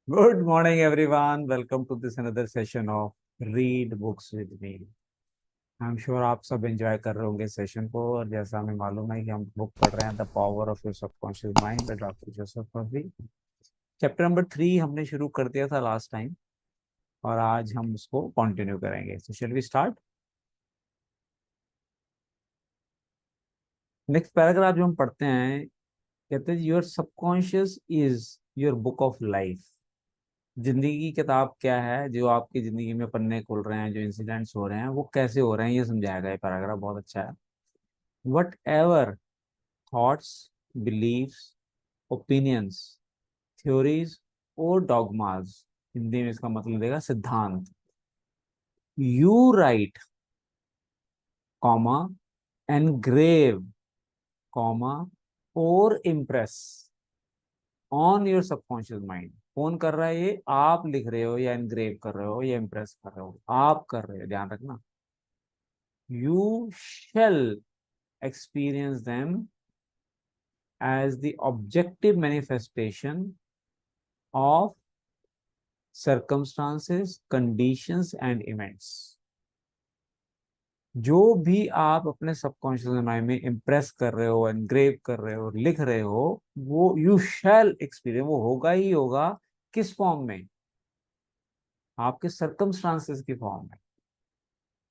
Good morning, everyone. Welcome to this another session of Read Books with me. I'm sure आप सब enjoy कर रहे होंगे session को, और जैसा हमें मालूम है कि हम बुक पढ़ रहे हैं the power of your subconscious mind by doctor Joseph पर्वी। चैप्टर नंबर 3 हमने शुरू कर दिया था लास्ट टाइम, और आज हम उसको कंटिन्यू करेंगे। So shall we start. Next paragraph जो हम पढ़ते हैं, कहते हैं your subconscious is your book of life. जिंदगी की किताब क्या है, जो आपकी जिंदगी में पन्ने खुल रहे हैं, जो इंसिडेंट्स हो रहे हैं वो कैसे हो रहे हैं, ये समझाएगा। ये पैराग्राफ बहुत अच्छा है। Whatever thoughts, beliefs, opinions, theories और डॉगमाज, हिंदी में इसका मतलब देगा सिद्धांत, you write, comma, engrave, comma, और impress on your subconscious mind. कौन कर रहा है ये? आप लिख रहे हो, या एनग्रेव कर रहे हो, या इम्प्रेस कर रहे हो, आप कर रहे हो, ध्यान रखना। You shall experience them as the objective manifestation of circumstances, conditions and events। जो भी आप अपने सबकॉन्शियस माइंड में इम्प्रेस कर रहे हो, एनग्रेव कर रहे हो, लिख रहे हो, वो यू शैल एक्सपीरियंस, वो होगा ही होगा। किस फॉर्म में? आपके सर्कमस्टांसेस की फॉर्म में,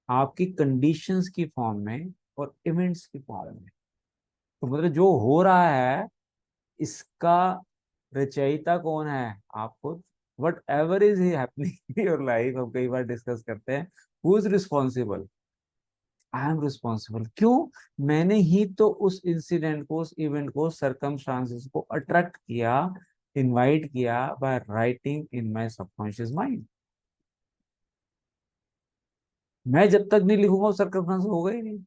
आपकी कंडीशंस की फॉर्म में, और इवेंट्स की फॉर्म में। तो मतलब जो हो रहा है, इसका रचयिता कौन है? आप खुद। What ever is happening in your life, हम कई बार डिस्कस करते हैं, who is responsible? I am responsible. क्यों? मैंने ही तो उस इंसिडेंट को, उस इवेंट को, सरकमस्टांसेस को अट्रैक्ट किया, इनवाइट किया by writing in my subconscious mind. मैं जब तक नहीं लिखूंगा, सरकमस्टांस होगा ही नहीं।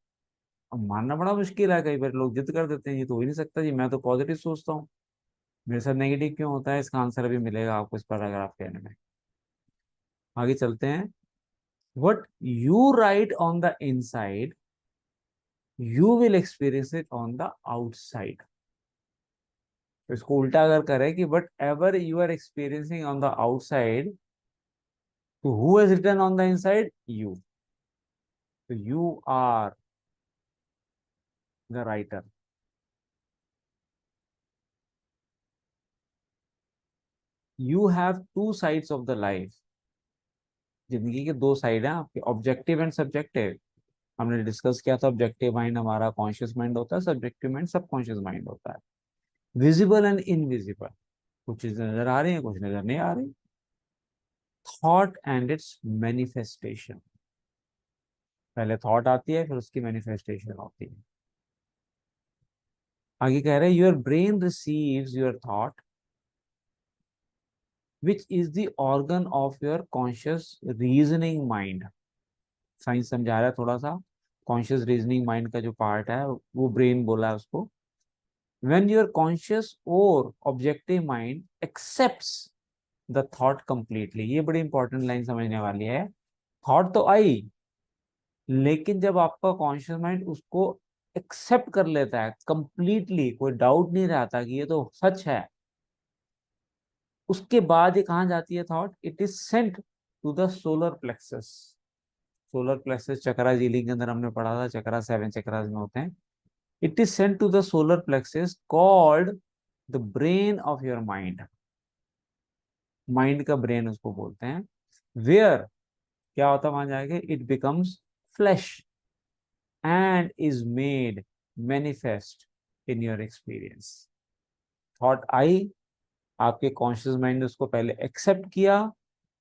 अब मानना बड़ा मुश्किल है, कई बार लोग जिद कर देते हैं ये तो हो ही नहीं सकता जी, मैं तो पॉजिटिव सोचता हूँ, मेरे साथ नेगेटिव क्यों होता है? इसका आंसर अभी मिलेगा आपको इस पैराग्राफ के एंड में। आगे चलते हैं। What you write on the inside, you will experience it on the outside. तो इसको उल्टा अगर करें कि whatever you are experiencing on the outside, तो who has written on the inside? You. तो you are the writer. You have two sides of the life. जिंदगी के दो साइड हैं आपके, ऑब्जेक्टिव एंड सब्जेक्टिव। हमने डिस्कस किया था, ऑब्जेक्टिव माइंड हमारा कॉन्शियस माइंड होता है, सब्जेक्टिव माइंड सबकॉन्शियस माइंड होता है। विजिबल एंड इनविजिबल, कुछ चीजें नजर आ रही हैं, कुछ नजर नहीं आ रही। थॉट एंड इट्स मैनिफेस्टेशन, पहले थॉट आती है, फिर उसकी मैनिफेस्टेशन होती है। आगे कह रहे हैं your brain receives your thought which is the organ of your conscious reasoning mind. Science समझा रहा है थोड़ा सा। कॉन्शियस रीजनिंग माइंड का जो पार्ट है, वो ब्रेन बोला है उसको। व्हेन योर कॉन्शियस और objective mind accepts the thought completely, ये बड़ी इंपॉर्टेंट लाइन समझने वाली है। थॉट तो आई, लेकिन जब आपका कॉन्शियस माइंड उसको एक्सेप्ट कर लेता है कंप्लीटली, कोई डाउट नहीं रहता कि ये तो सच है, उसके बाद ये कहाँ जाती है thought? It is sent to the solar plexus. Solar plexus chakra झीलिंग के अंदर हमने पढ़ा था, चक्रा 7 चक्रास में होते हैं। It is sent to the solar plexus called the brain of your mind. Mind का ब्रेन उसको बोलते हैं। वेयर क्या होता है? वहां जाके it becomes flesh and is made manifest in your experience. Thought I, आपके कॉन्शियस माइंड ने उसको पहले एक्सेप्ट किया,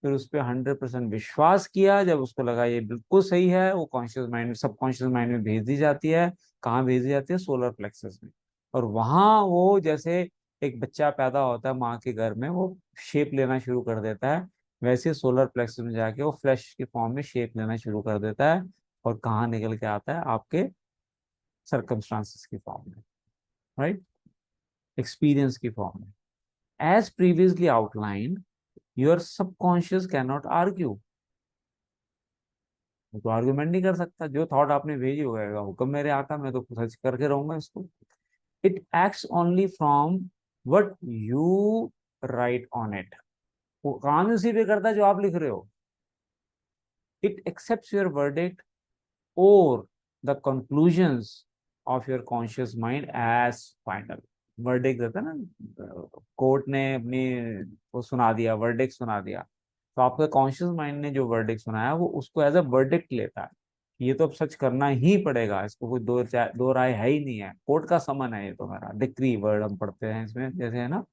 फिर उस पर 100% विश्वास किया। जब उसको लगा ये बिल्कुल सही है, वो कॉन्शियस माइंड, सबकॉन्शियस माइंड में भेज दी जाती है। कहाँ भेज दी जाती है? सोलर प्लेक्सस में। और वहां वो, जैसे एक बच्चा पैदा होता है माँ के घर में, वो शेप लेना शुरू कर देता है, वैसे सोलर प्लेक्सस में जाके वो फ्लैश के फॉर्म में शेप लेना शुरू कर देता है। और कहाँ निकल के आता है? आपके सर्कमस्टांसेस की फॉर्म में, राइट, एक्सपीरियंस की फॉर्म में। As previously outlined, your subconscious can not argue. वो तो आर्ग्यूमेंट नहीं कर सकता, जो थॉट आपने भेजी होगा, हुक्म मेरे आका, मैं तो सच करके रहूंगा इसको। It acts only from what you write on it. वो काम ही उसी पे करता है जो आप लिख रहे हो। इट एक्सेप्ट्स योर वर्डिक्ट और the conclusions of your conscious mind as final. Verdict देता है ना, कोर्ट ने अपनी वो सुना दिया, वर्डिक्ट सुना दिया, तो आपके कॉन्शियस माइंड ने जो वर्डिक्ट सुनाया वो उसको एज अ वर्डिक्ट लेता है। ये तो अब सच करना ही पड़ेगा, इसको कोई दो राय है ही नहीं है, कोर्ट का समन है ये तो मेरा। डिक्री वर्ड हम पढ़ते हैं इसमें जैसे, है ना।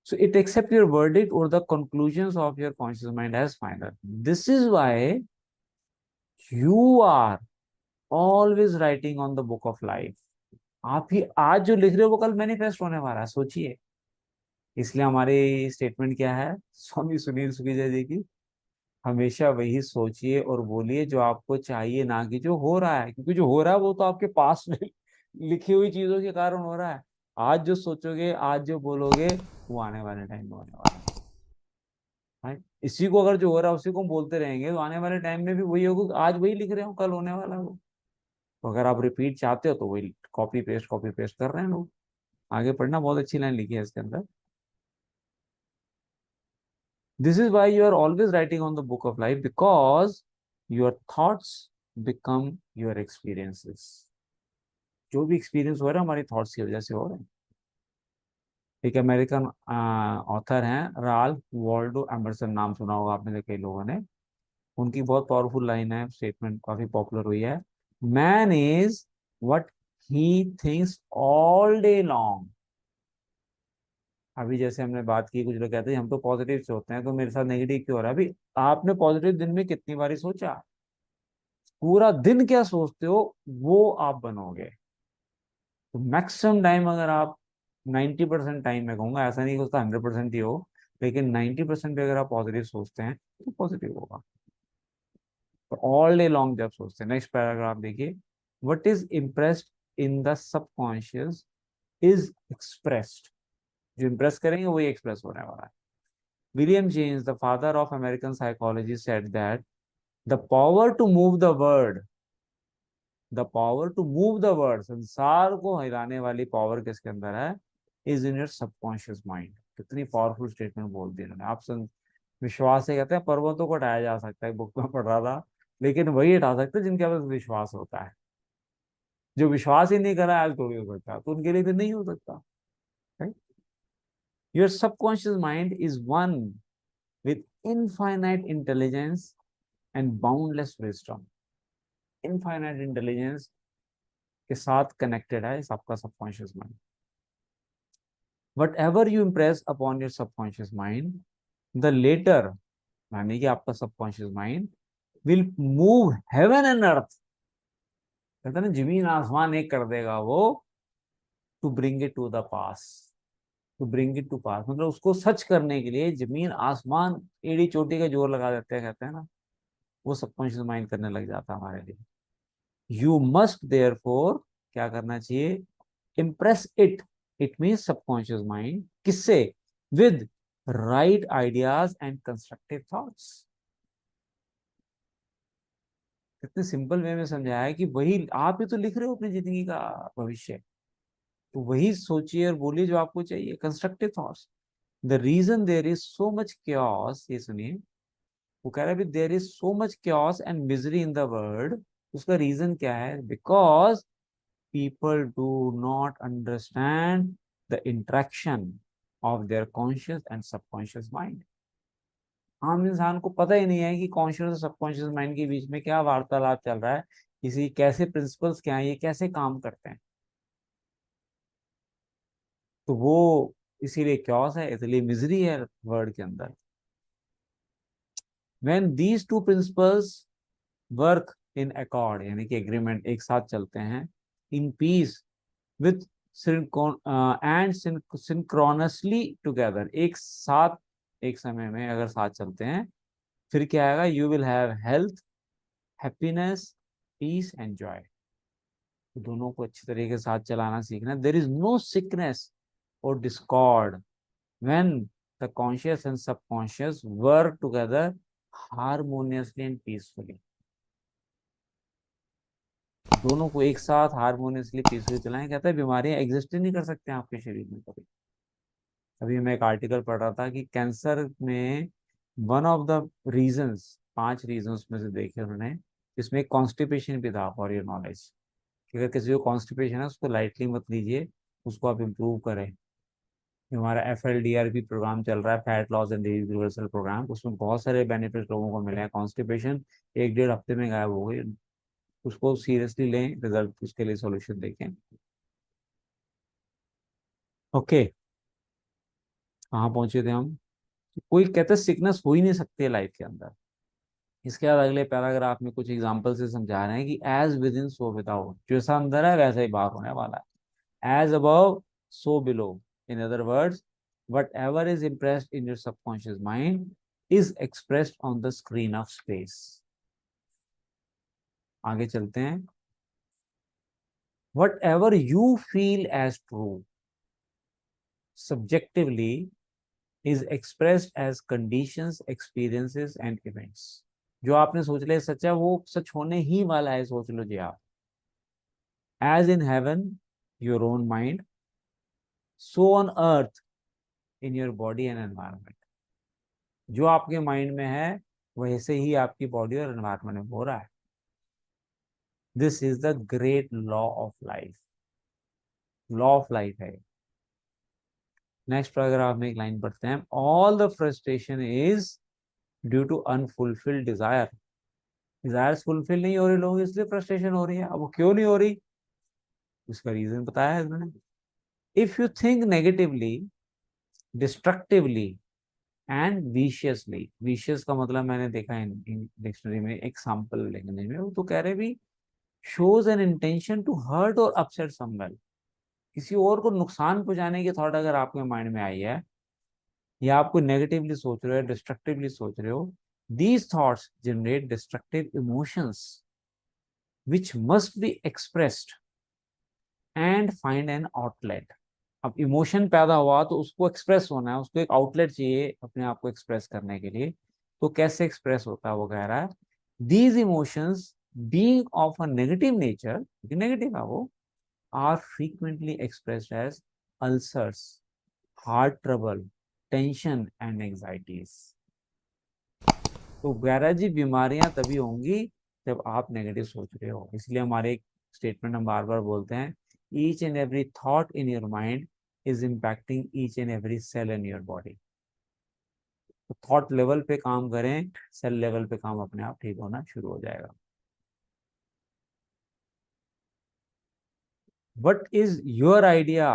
So it accepts your verdict or the conclusions of your conscious mind as final. This is why you are always writing on the book of life. आप ही आज जो लिख रहे हो वो कल मैनिफेस्ट होने वाला है, सोचिए। इसलिए हमारी स्टेटमेंट क्या है स्वामी सुनील सुखीजा जी की, हमेशा वही सोचिए और बोलिए जो आपको चाहिए, ना कि जो हो रहा है, क्योंकि जो हो रहा है वो तो आपके पास में लिखी हुई चीजों के कारण हो रहा है। आज जो सोचोगे, आज जो बोलोगे, वो आने वाले टाइम में होने वाला है। right? इसी को अगर जो हो रहा है उसी को हम बोलते रहेंगे तो आने वाले टाइम में भी वही होगा, आज वही लिख रहे हो कल होने वाला हो। तो अगर आप रिपीट चाहते हो तो वही कॉपी पेस्ट कर रहे हैं लोग। आगे पढ़ना, बहुत अच्छी लाइन लिखी है इसके अंदर। This is why you are always writing on the book of life, because your thoughts become your experiences. जो भी एक्सपीरियंस हो रहा है हमारी थॉट्स की वजह से हो रहे हैं। एक अमेरिकन ऑथर हैं, राल्फ वॉल्डो एमर्सन, नाम सुना होगा आपने से कई लोगों ने। उनकी बहुत पावरफुल लाइन है, स्टेटमेंट काफी पॉपुलर हुई है। Man is what he thinks all day long. अभी जैसे हमने बात की, कुछ लोग कहते हैं हम तो पॉजिटिव से होते हैं तो मेरे साथ नेगेटिव क्यों हो रहा है। अभी आपने पॉजिटिव दिन में कितनी बारी सोचा, पूरा दिन क्या सोचते हो वो आप बनोगे। तो मैक्सिमम टाइम अगर आप 90% टाइम में कहूंगा, ऐसा नहीं कि उसका 100% ही हो, लेकिन 90% भी अगर आप पॉजिटिव सोचते हैं तो पॉजिटिव होगा। तो ऑल डे लॉन्ग जब सोचते हैं, नेक्स्ट पैराग्राफ देखिए, what is impressed in the subconscious is expressed. जो इम्प्रेस करेंगे वही एक्सप्रेस होने वाला है। William James, the father of American psychology, said that the power to move the word, the power to move the word, संसार को हिलाने वाली पावर किसके अंदर है, is in your subconscious mind. कितनी पावरफुल स्टेटमेंट बोल दी उन्होंने। आप विश्वास से कहते हैं पर्वतों को हटाया जा सकता है, बुक में पढ़ रहा था, लेकिन वही हटा सकते हैं जिनके पास विश्वास होता है। जो विश्वास ही नहीं करा आज थोड़ी हो सकता, तो उनके लिए फिर नहीं हो सकता। Your subconscious mind is one with infinite intelligence and boundless wisdom. Infinite intelligence के साथ कनेक्टेड है इस आपका subconscious mind. Whatever you impress upon your subconscious mind, the latter, यानी कि आपका subconscious mind will move heaven and earth, कहते हैं ना जमीन आसमान एक कर देगा वो, to bring it to the pass. To bring it to pass मतलब उसको सच करने के लिए जमीन आसमान एड़ी चोटी का जोर लगा देते हैं, कहते हैं ना, वो सबकॉन्शियस माइंड करने लग जाता है हमारे लिए। यू मस्ट देयर फोर, क्या करना चाहिए, impress it, it mean subconscious mind, किससे, with right ideas and constructive thoughts. कितने सिंपल वे में समझाया है कि वही आप ही तो लिख रहे हो अपनी जिंदगी का भविष्य। तो वही सोचिए और बोलिए जो आपको चाहिए, constructive thoughts. The reason there is so much chaos, ये सुनिए, वो कह रहा है there is so much chaos and misery in the world. उसका रीजन क्या है, because people do not understand the interaction of their conscious and subconscious mind. आम इंसान को पता ही नहीं है कि कॉन्शियस और सबकॉन्शियस माइंड के बीच में क्या वार्तालाप चल रहा है, इसी कैसे प्रिंसिपल्स क्या है, ये कैसे काम करते हैं। तो वो इसीलिए क्योस है, इसलिए मिजरी है वर्ड के अंदर। When these two principles work in accord, यानी कि एग्रीमेंट, एक साथ चलते हैं, in peace with and synchronously together, एक साथ एक समय में अगर साथ चलते हैं, फिर क्या आएगा, you will have health, happiness, peace and joy. दोनों को अच्छी तरीके से साथ चलाना सीखना। देर इज नो सिकनेस और discord when the conscious and subconscious work together harmoniously and peacefully. दोनों को एक साथ हारमोनियसली पीसफुली चलाएं, कहता है बीमारियां एग्जिस्ट ही नहीं कर सकते आपके शरीर में कभी। अभी मैं एक आर्टिकल पढ़ रहा था कि कैंसर में one of the reasons, 5 reasons में से देखे उन्होंने, जिसमें कॉन्स्टिपेशन भी था, फॉर योर नॉलेज, कि अगर किसी को कॉन्स्टिपेशन है उसको लाइटली मत लीजिए, उसको आप इम्प्रूव करें। जो हमारा FLDRP प्रोग्राम चल रहा है, fat loss and disease reversal programme, उसमें बहुत सारे बेनिफिट लोगों को मिले हैं। कॉन्स्टिपेशन 1-1.5 हफ्ते में गायब हो गई। उसको सीरियसली लें, रिजल्ट उसके लिए सॉल्यूशन देखें। ओके, कहाँ पहुंचे थे हम? कोई कहते सिकनेस हो ही नहीं सकती है लाइफ के अंदर। इसके बाद अगले पैराग्राफ में कुछ एग्जांपल से समझा रहे हैं कि as within so without, जैसा अंदर है वैसा ही बाहर होने वाला है। As above so below, in other words, whatever is impressed in your subconscious mind is expressed on the screen of space. आगे चलते हैं। Whatever you feel as true subjectively is expressed as conditions, experiences and events। जो आपने सोच लिया सच है, वो सच होने ही वाला है, सोच लो जी आप। As in heaven, your own mind, so on earth, in your body and environment। जो आपके माइंड में है वैसे ही आपकी बॉडी और एनवायरनमेंट में हो रहा है। This is the great law of life. Law of life है। नेक्स्ट पैराग्राफ में एक लाइन पढ़ते हैं। All the frustration is due to unfulfilled desire. Desires fulfil नहीं हो रही लोगों की, इसलिए फ्रस्ट्रेशन हो रही है। अब वो क्यों नहीं हो रही, उसका रीजन बताया है इन्होंने। If you think negatively, destructively and viciously, vicious का मतलब मैंने देखा इन डिक्शनरी में एग्जाम्पल लैंग्वेज में, वो तो कह रहे भी shows an intention to hurt और अपसेट समवन। किसी और को नुकसान पहुंचाने की थॉट अगर आपके माइंड में आई है, या आपको नेगेटिवली सोच रहे हो, डिस्ट्रक्टिवली सोच रहे हो, these thoughts generate destructive emotions which must be expressed and find an outlet. अब इमोशन पैदा हुआ तो उसको एक्सप्रेस होना है, उसको एक आउटलेट चाहिए अपने आप को एक्सप्रेस करने के लिए। तो कैसे एक्सप्रेस होता है, वो कह रहा है these emotions being of a negative nature, negative है वो, are frequently expressed as ulcers, heart trouble, tension and anxieties. तो गैरा जी बीमारियां तभी होंगी जब आप नेगेटिव सोच रहे हो। इसलिए हमारे एक स्टेटमेंट हम बार बार बोलते हैं, each and every thought in your mind is impacting each and every cell in your body. तो थॉट लेवल पे काम करें, सेल लेवल पे काम अपने आप ठीक होना शुरू हो जाएगा। वट इज योर आइडिया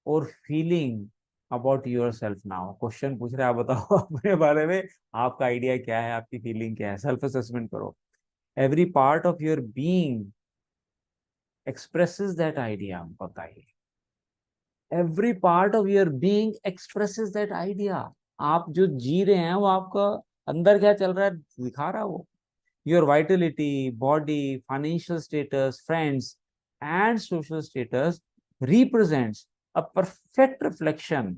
और feeling about your self now. Question पूछ रहे हैं, आप बताओ अपने बारे में, आपका आइडिया क्या है, आपकी फीलिंग क्या है, सेल्फ असेसमेंट करो। Every part of your being expresses that idea, बताइए। Every part of your being expresses that idea. आप जो जी रहे हैं वो आपका अंदर क्या चल रहा है दिखा रहा है वो। Your Vitality, body, financial status, friends and social status represents a perfect reflection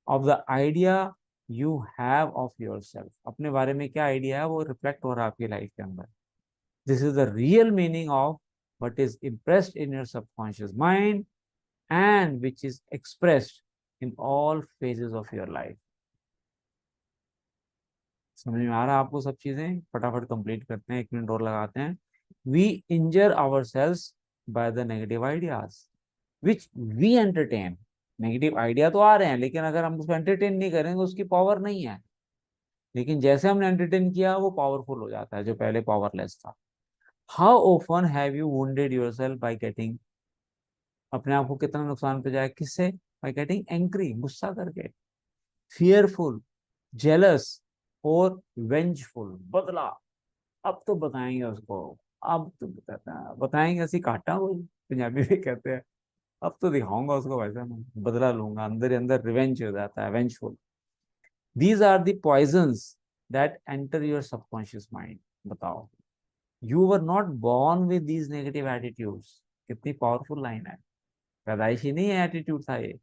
of the idea you have of your self. अपने बारे में क्या आइडिया है वो रिफ्लेक्ट हो रहा है आपकी लाइफ के अंदर। This is the real meaning of what is impressed in your subconscious mind and which is expressed in all phases of your life। समझ में आ रहा है आपको सब चीजें? फटाफट कंप्लीट करते हैं, 1 मिनट और लगाते हैं। We injure ourselves by the negative ideas which we entertain। Negative idea तो आ रहे हैं, लेकिन अगर हम उसको एंटरटेन नहीं करेंगे उसकी पावर नहीं है। लेकिन जैसे हमने एंटरटेन किया वो पावरफुल हो जाता है, जो पहले पावरलेस था। How often have you wounded yourself by getting, अपने आप को कितना नुकसान पहुंचाया, किससे? बाय गेटिंग एंग्री, गुस्सा करके, फियरफुल, जेलस और वेंजफुल, बदला। अब तो बताएंगे उसको, अब तो बताएंगे, ऐसी काटा वो पंजाबी में कहते हैं। अब तो दिखाऊंगा उसको, वैसा मैं बदला लूंगा, अंदर ही अंदर रिवेंज हो जाता है, vengeful. These are the poisons that enter your subconscious mind. बताओ, you were not born with these negative attitudes. कितनी पावरफुल लाइन है, पैदाइशी नहीं है एटीट्यूड था ये।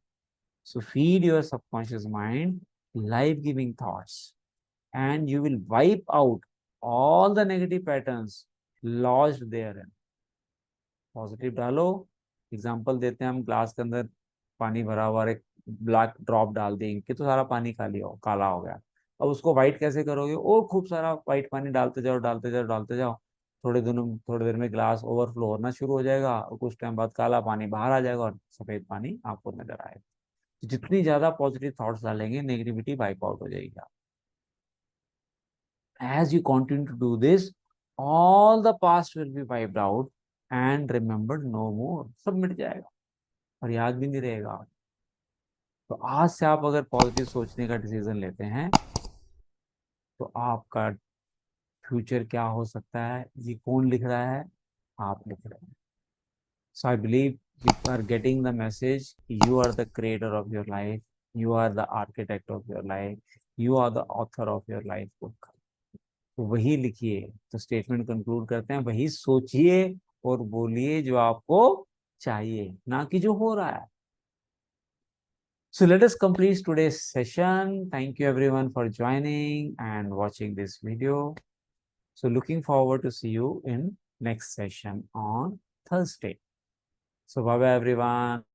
So feed your subconscious mind life-giving thoughts and you will wipe out all the negative patterns lodged therein। Positive डालो। Example देते हैं हम क्लास के अंदर, पानी भरा हुआ और एक ब्लैक ड्रॉप डाल दी इंक की, तो सारा पानी काला हो गया। अब उसको व्हाइट कैसे करोगे? और खूब सारा व्हाइट पानी डालते जाओ डालते जाओ डालते जाओ, थोड़ी देर में ग्लास ओवरफ्लो होना शुरू हो जाएगा, और कुछ टाइम बाद काला पानी बाहर आ जाएगा और सफेद पानी आपको नजर आएगा। तो जितनी ज्यादा पॉजिटिव थॉट्स डालेंगे, नेगेटिविटी वाइप आउट हो जाएगी। As you continue to do this, all the past will be wiped out and remembered no more. सब मिट जाएगा और याद भी नहीं रहेगा। तो आज से आप अगर पॉजिटिव सोचने का डिसीजन लेते हैं, तो आपका फ्यूचर क्या हो सकता है, ये कौन लिख रहा है? आप लिख रहे हैं। So I believe you are getting the message. You are the creator of your life. You are the architect of your life. You are the author of your life book. तो वही लिखिए। तो स्टेटमेंट कंक्लूड करते हैं, वही सोचिए और बोलिए जो आपको चाहिए, ना कि जो हो रहा है। So let us complete today's session. Thank you everyone for joining and watching this video. So looking forward to see you in next session on Thursday. So bye bye everyone.